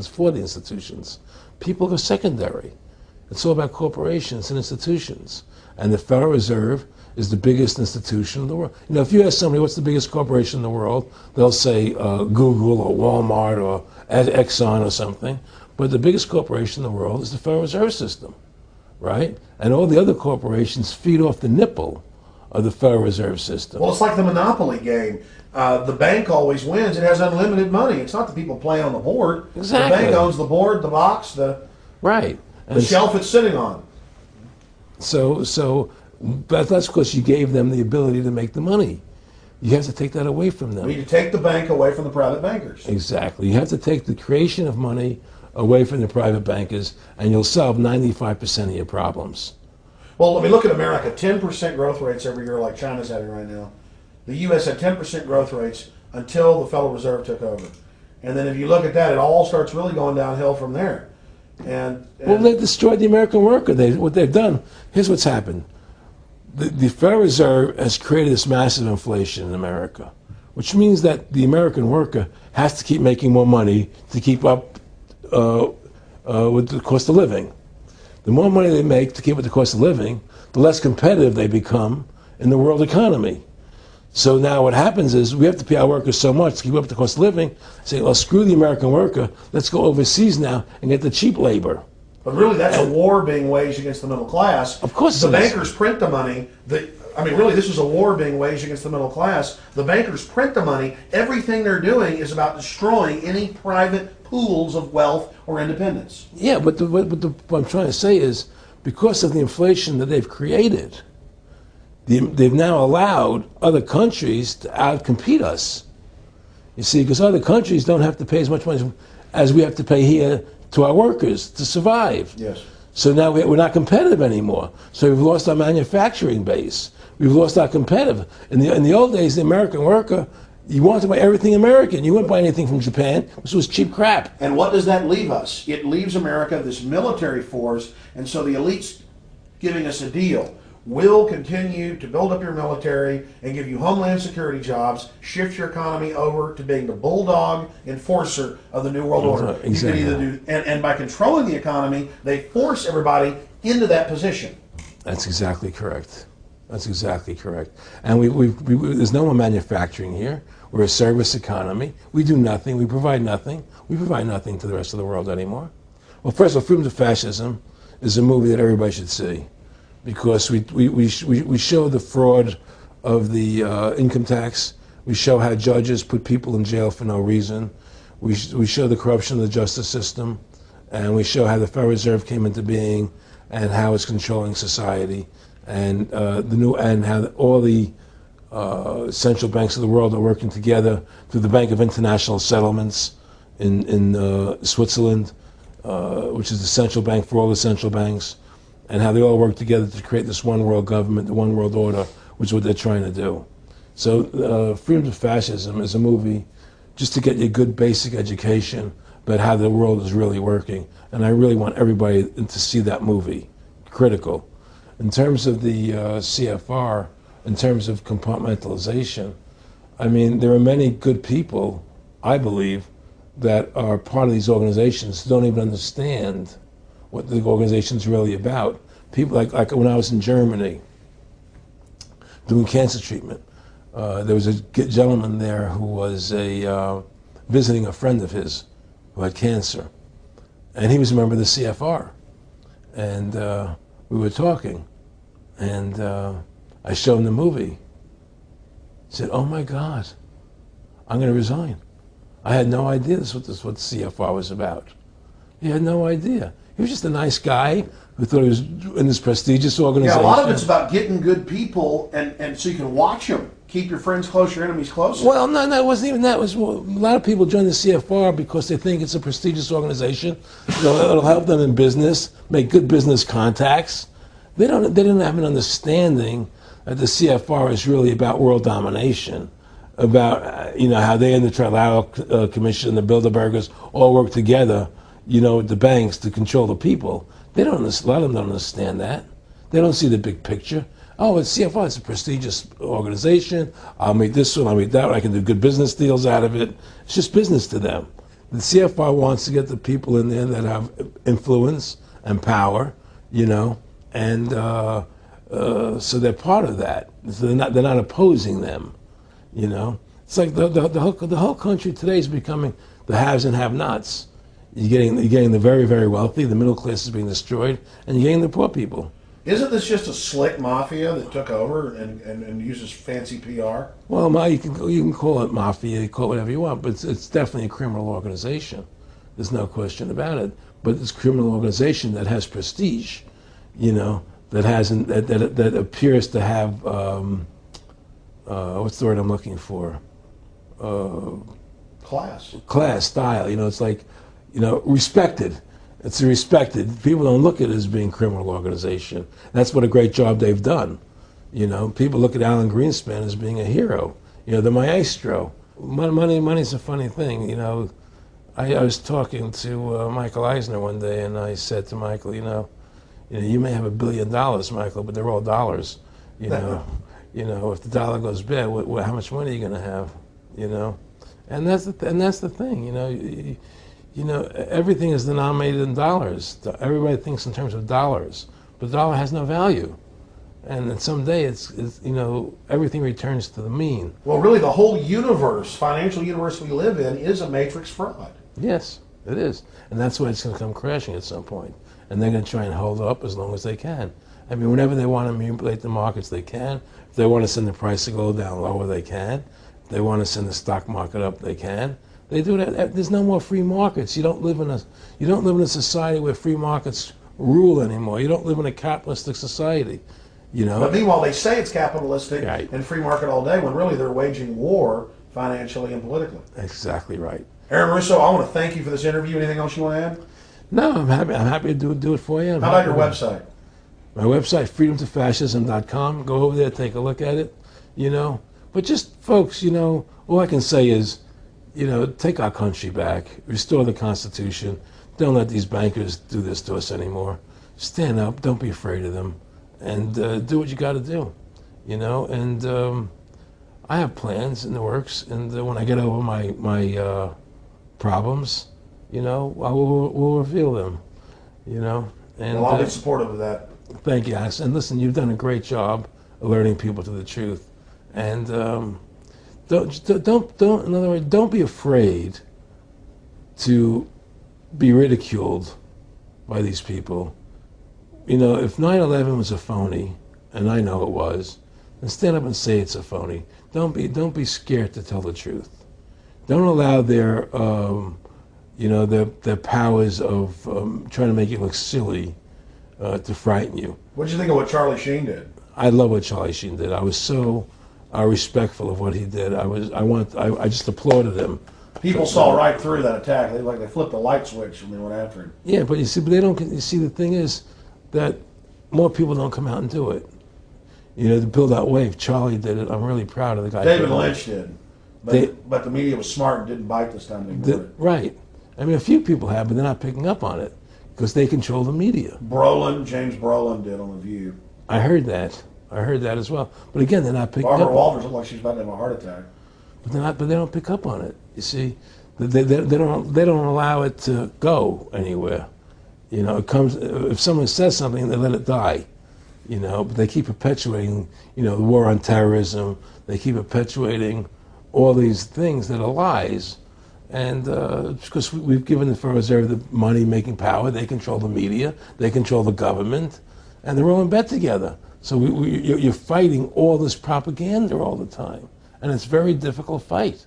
institutions for the institutions. People are secondary. It's all about corporations and institutions. And the Federal Reserve is the biggest institution in the world. You know, if you ask somebody what's the biggest corporation in the world, they'll say Google or Walmart or Exxon or something. But the biggest corporation in the world is the Federal Reserve System, right? And all the other corporations feed off the nipple of the Federal Reserve System. Well, it's like the Monopoly game. The bank always wins. It has unlimited money. It's not the people playing on the board. Exactly. The bank owns the board, the box, the shelf it's sitting on. But that's because you gave them the ability to make the money. You have to take that away from them. We need to take the bank away from the private bankers. Exactly. You have to take the creation of money away from the private bankers, and you'll solve 95% of your problems. Well, let me look at America. 10% growth rates every year like China's having right now. The U.S. had 10% growth rates until the Federal Reserve took over. And then if you look at that, it all starts really going downhill from there. Well, they destroyed the American worker. What they've done, here's what's happened. The Federal Reserve has created this massive inflation in America, which means that the American worker has to keep making more money to keep up with the cost of living. The more money they make to keep with the cost of living, the less competitive they become in the world economy. So now what happens is we have to pay our workers so much to keep up with the cost of living, say, well, screw the American worker, let's go overseas now and get the cheap labor. But really, that's a war being waged against the middle class. Of course, the bankers print the money. Really, this is a war being waged against the middle class. The bankers print the money. Everything they're doing is about destroying any private pools of wealth or independence. Yeah, but what I'm trying to say is, because of the inflation that they've created, they've now allowed other countries to outcompete us. You see, because other countries don't have to pay as much money as we have to pay here to our workers to survive. Yes. So now we're not competitive anymore. So we've lost our manufacturing base. We've lost our competitive. In the old days, the American worker, you wanted to buy everything American. You wouldn't buy anything from Japan, which was cheap crap. And what does that leave us? It leaves America this military force, and so the elite's giving us a deal. We'll continue to build up your military and give you homeland security jobs, shift your economy over to being the bulldog enforcer of the New World Order. Exactly. You can either do, and by controlling the economy, they force everybody into that position. That's exactly correct. That's exactly correct. And there's no more manufacturing here. We're a service economy. We do nothing. We provide nothing. We provide nothing to the rest of the world anymore. Well, first of all, Freedom to Fascism is a movie that everybody should see, because we show the fraud of the income tax. We show how judges put people in jail for no reason. We show the corruption of the justice system, and we show how the Federal Reserve came into being and how it's controlling society, and how all the central banks of the world are working together through the Bank of International Settlements in Switzerland, which is the central bank for all the central banks, and how they all work together to create this one world government, the one world order, which is what they're trying to do. So Freedom to Fascism is a movie just to get you a good basic education about how the world is really working. And I really want everybody to see that movie. Critical. In terms of the CFR, in terms of compartmentalization, I mean, there are many good people, I believe, that are part of these organizations who don't even understand what the organization's really about. People like when I was in Germany doing cancer treatment, there was a gentleman there who was visiting a friend of his who had cancer, and he was a member of the CFR, and we were talking, and I showed him the movie. He said, "Oh my God, I'm going to resign. I had no idea this was what the CFR was about." He had no idea. He was just a nice guy who thought he was in this prestigious organization. Yeah, a lot of it's about getting good people, and so you can watch them. Keep your friends close, your enemies closer. Well, no, it wasn't even that. It was, well, a lot of people join the CFR because they think it's a prestigious organization. It'll help them in business, make good business contacts. They didn't have an understanding that the CFR is really about world domination, about how they and the Trilateral Commission, the Bilderbergers all work together, the banks to control the people. A lot of them don't understand that. They don't see the big picture. Oh, it's CFR, it's a prestigious organization. I'll make this one, I'll make that one. I can do good business deals out of it. It's just business to them. The CFR wants to get the people in there that have influence and power, you know, and so they're part of that. So they're not opposing them, you know. It's like the whole country today is becoming the haves and have-nots. You're getting the very, very wealthy, the middle class is being destroyed, and you're getting the poor people. Isn't this just a slick mafia that took over and uses fancy PR? Well, you can call it mafia, you call it whatever you want, but it's definitely a criminal organization. There's no question about it. But it's a criminal organization that has prestige, you know, that appears to have what's the word I'm looking for? Class, style. You know, it's like, you know, respected. It's respected. People don't look at it as being a criminal organization. That's what a great job they've done. You know, people look at Alan Greenspan as being a hero. You know, the maestro. Money's a funny thing. You know, I was talking to Michael Eisner one day, and I said to Michael, you may have $1 billion, Michael, but they're all dollars. You know, if the dollar goes bad, how much money are you going to have? You know, and that's the thing. You know, everything is denominated in dollars. Everybody thinks in terms of dollars, but the dollar has no value. And then someday it's everything returns to the mean. Well, really, the whole universe, financial universe we live in, is a matrix fraud. Yes, it is. And that's why it's going to come crashing at some point. And they're going to try and hold it up as long as they can. I mean, whenever they want to manipulate the markets, they can. If they want to send the price to go down lower, they can. If they want to send the stock market up, they can. They do that. There's no more free markets. You don't live in a society where free markets rule anymore. You don't live in a capitalistic society. You know. But meanwhile, they say it's capitalistic right. and free market all day, when really they're waging war financially and politically. Exactly right. Aaron Russo, I want to thank you for this interview. Anything else you want to add? No, I'm happy to do it for you. How about your website? My website, freedomtofascism.com. Go over there, take a look at it. You know, but just folks, all I can say is, take our country back, restore the Constitution. Don't let these bankers do this to us anymore. Stand up. Don't be afraid of them. And do what you got to do, And I have plans in the works. And when I get over my problems, we'll reveal them, And well, I'll be supportive of that. Thank you, Alex. And listen, you've done a great job alerting people to the truth. And don't. In other words, don't be afraid to be ridiculed by these people. If 9/11 was a phony, and I know it was, then stand up and say it's a phony. Don't be scared to tell the truth. Don't allow their powers of trying to make you look silly to frighten you. What did you think of what Charlie Sheen did? I love what Charlie Sheen did. I was so respectful of what he did. I just applauded him. People saw right through that attack. They flipped a light switch when they went after him. Yeah, but they don't. You see, the thing is that more people don't come out and do it. To build that wave. Charlie did it. I'm really proud of the guy. David Lynch did. But the media was smart and didn't bite this time. Right. I mean, a few people have, but they're not picking up on it because they control the media. James Brolin did on The View. I heard that as well. But again, they're not picking up. Barbara Walters looked like she's about to have a heart attack. But they don't pick up on it. You see, they don't allow it to go anywhere. It comes if someone says something, they let it die. But they keep perpetuating, the war on terrorism. They keep perpetuating all these things that are lies. And because we've given the Federal Reserve the money-making power, they control the media, they control the government, and they're all in bed together. So you're fighting all this propaganda all the time. And it's a very difficult fight.